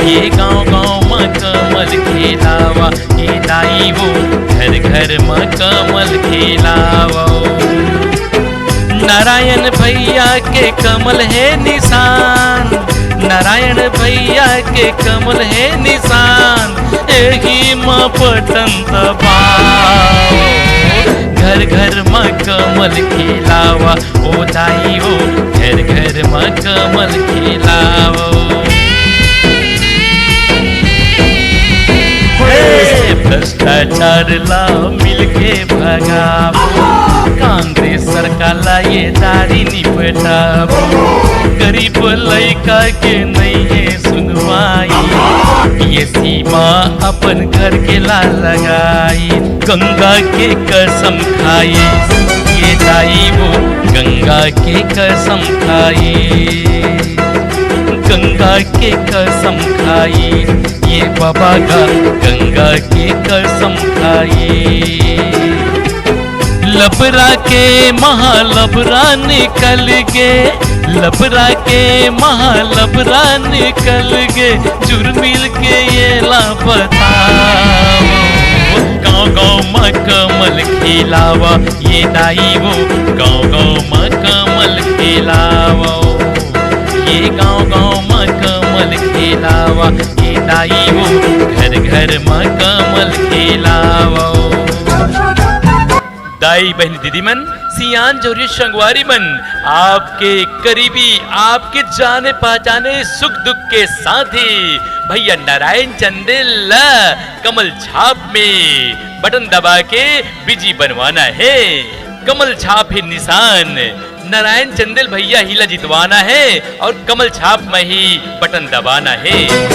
ये गाँव गाँव में कमल खेलावा, ये दाई वो घर घर में कमल खेलावा। नारायण भैया के कमल है निशान, नारायण भैया के कमल है निशान, एही माँ पटन दबाओ। घर घर में कमल खेलावा, ओ दाई हो घर घर में कमल खेलावा। भ्रष्टाचार ला मिलके भगावो, कांग्रेस सरकार ला ये दाढ़ी निपटावो। गरीब लड़का के नहीं है सुनवाई, ये सीमा अपन घर के ला लगाई। गंगा के कसम खाई, ये दाई वो गंगा के कसम खाई, गंगा के कसम खाई, ये बाबा का गंगा के कसम खाई। लबरा के महालबरा निकल गे, लबरा के महालबरा निकल गे, जुर्मिल के ये ला बताओ। गाँव गाँव में कमल खेलावा, ये दाई वो गाँव गाँव में कमल खेलावा। ये गाँव गाँव में कमल खेलावा, ये दाई वो घर घर में कमल खेलावा। दाई बहन दीदी मन, सियान जोरी संगवारी मन, आपके करीबी, आपके जाने पहचाने सुख दुख के साथी भैया नारायण चंदेल कमल छाप में बटन दबा के बिजी बनवाना है। कमल छाप है निशान, नारायण चंदेल भैया हीला जितवाना है और कमल छाप में ही बटन दबाना है।